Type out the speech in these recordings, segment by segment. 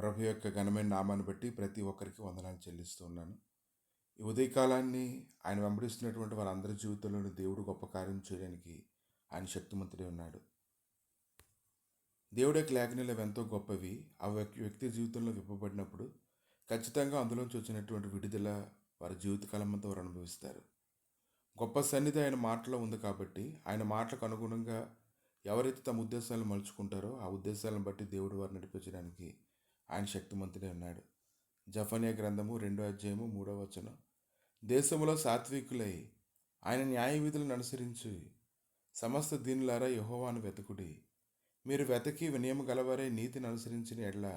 ప్రభు యొక్క ఘనమైన నామాన్ని బట్టి ప్రతి ఒక్కరికి వందనాలు చెల్లిస్తూ ఉన్నాను. ఈ ఉదయకాలాన్ని ఆయన వెంబడిస్తున్నటువంటి వారందరి జీవితంలోనూ దేవుడు గొప్ప కార్యం చేయడానికి ఆయన శక్తిమంతుడే ఉన్నాడు. దేవుడి యొక్క లేఖనాలు ఎంతో గొప్పవి. ఆ వ్యక్తి జీవితంలో విప్పబడినప్పుడు ఖచ్చితంగా అందులోంచి వచ్చినటువంటి విడుదల వారి జీవితకాలం అంతా వారు అనుభవిస్తారు. గొప్ప సన్నిధి ఆయన మాటలో ఉంది కాబట్టి ఆయన మాటలకు అనుగుణంగా ఎవరైతే తమ ఉద్దేశాలను మలుచుకుంటారో ఆ ఉద్దేశాలను బట్టి దేవుడు వారిని నడిపించడానికి ఆయన శక్తిమంతుడే ఉన్నాడు. జఫన్యా గ్రంథము 2 అధ్యాయము 3 వచనం. దేశములో సాత్వికులై ఆయన న్యాయ విధులను అనుసరించి సమస్త దీనులారా యెహోవాను వెతుకుడి. మీరు వెతకి వినయము గలవారే నీతిని అనుసరించిన ఎడల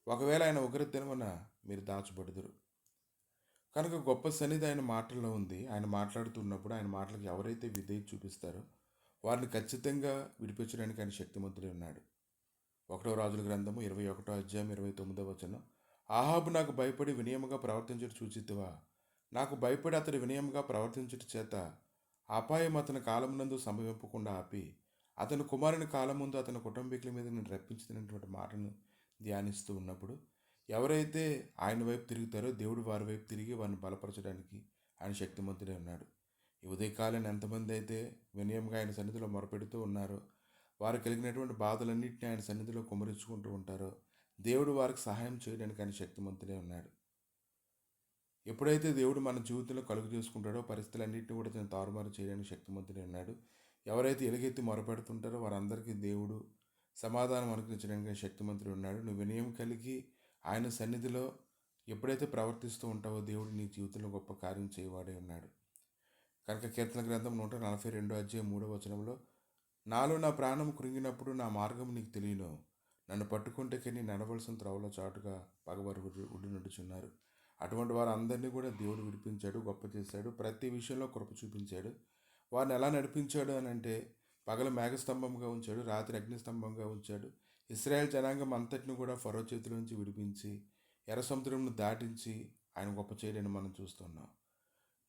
ఒకవేళ ఆయన ఉగ్రదినమున మీరు దాచబడుదురు. కనుక గొప్ప సన్నిధి ఆయన మాటల్లో ఉంది. ఆయన మాట్లాడుతున్నప్పుడు ఆయన మాటలకు ఎవరైతే విధేయత చూపిస్తారో వారిని ఖచ్చితంగా విడిపించడానికి ఆయన శక్తిమంతుడే ఉన్నాడు. 1 రాజుల గ్రంథము 21 అధ్యాయం 29 వచనం. ఆహాబు నాకు భయపడి వినయముగా ప్రవర్తించుట చూచితివా? నాకు భయపడి అతడు వినయముగా ప్రవర్తించుట చేత అపాయం అతని కాలమునందు సంభవింపకుండా ఆపి అతని కుమారుని కాలం ముందు అతని కుటుంబీకుల మీద నేను రప్పించినటువంటి మాటను ధ్యానిస్తూ ఉన్నప్పుడు ఎవరైతే ఆయన వైపు తిరుగుతారో దేవుడు వారి వైపు తిరిగి వారిని బలపరచడానికి ఆయన శక్తిమంతుడే ఉన్నాడు. ఈ ఉదయకాలం ఎంతమంది అయితే వినయంగా ఆయన సన్నిధిలో మొరపెడుతూ ఉన్నారో, వారు కలిగినటువంటి బాధలన్నింటినీ ఆయన సన్నిధిలో కుమరించుకుంటూ ఉంటారో దేవుడు వారికి సహాయం చేయడానికి ఆయన శక్తిమంతుడే ఉన్నాడు. ఎప్పుడైతే దేవుడు మన జీవితంలో కలుగు చేసుకుంటాడో పరిస్థితులన్నింటినీ కూడా తను తారుమారు చేయడానికి శక్తిమంతుడే ఉన్నాడు. ఎవరైతే ఎలుగెత్తి మొరపెడుతుంటారో వారందరికీ దేవుడు సమాధానం అనుగ్రహించడానికి శక్తిమంతుడు ఉన్నాడు. నువ్వు వినయం కలిగి ఆయన సన్నిధిలో ఎప్పుడైతే ప్రవర్తిస్తూ ఉంటావో దేవుడు నీ జీవితంలో గొప్ప కార్యం చేయవాడే ఉన్నాడు. కనుక కీర్తన గ్రంథం 142 అధ్యాయం 3 వచనంలో, నాలో నా ప్రాణం కృంగినప్పుడు నా మార్గం నీకు తెలియను, నన్ను పట్టుకుంటే నీ నడవలసిన త్రోవలో చాటుగా పగవారు ఉడినడుచున్నారు. అటువంటి వారు అందరినీ కూడా దేవుడు విడిపించాడు, గొప్ప చేశాడు, ప్రతి విషయంలో కృప చూపించాడు. వారిని ఎలా నడిపించాడు అని అంటే పగలు మేఘస్తంభంగా ఉంచాడు, రాత్రి అగ్నిస్తంభంగా ఉంచాడు. ఇశ్రాయేల్ జనాంగం అంతటిని కూడా ఫరో చేతుల నుంచి విడిపించి ఎర్ర సముద్రంను దాటించి ఆయన గొప్ప చేయడాన్ని మనం చూస్తున్నాం.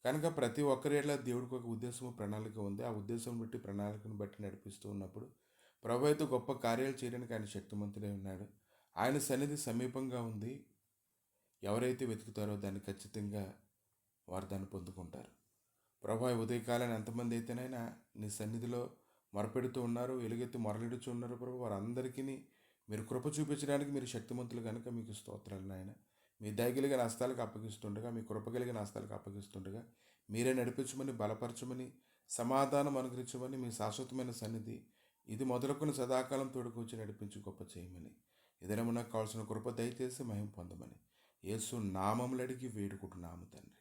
కనుక ప్రతి ఒక్కరిలా దేవుడికి ఒక ఉద్దేశము ప్రణాళిక ఉంది. ఆ ఉద్దేశం బట్టి ప్రణాళికను బట్టి నడిపిస్తూ ఉన్నప్పుడు ప్రభు అయితే గొప్ప కార్యాలు చేయడానికి ఆయన శక్తిమంతుడే ఉన్నాడు. ఆయన సన్నిధి సమీపంగా ఉంది. ఎవరైతే వెతుకుతారో దాన్ని ఖచ్చితంగా వారు దాన్ని పొందుకుంటారు. ప్రభు ఉదయకాలాన్ని ఎంతమంది అయితేనైనా నీ సన్నిధిలో మొరపెడుతూ ఉన్నారు, ఎలుగెత్తి మొరలిడుచు ఉన్నారు ప్రభు, వారందరికీ మీరు కృప చూపించడానికి మీరు శక్తిమంతులు కనుక మీకు స్తోత్రాలు నాయన. మీ దయ కలిగిన హస్తాలకు అప్పగిస్తుండగా, మీ కృప కలిగిన హస్తాలకు అప్పగిస్తుండగా మీరే నడిపించమని, బలపరచమని, సమాధానం అనుగ్రహించమని, మీ శాశ్వతమైన సన్నిధి ఇది మొదలుకొని సదాకాలం తోడుకొచ్చి నడిపించి గొప్ప చేయమని, ఏదైనా నాకు కావాల్సిన కృప దయచేసి మహిమ పొందమని యేసు నామములు అడిగి వేడుకుంటున్నాము తండ్రి.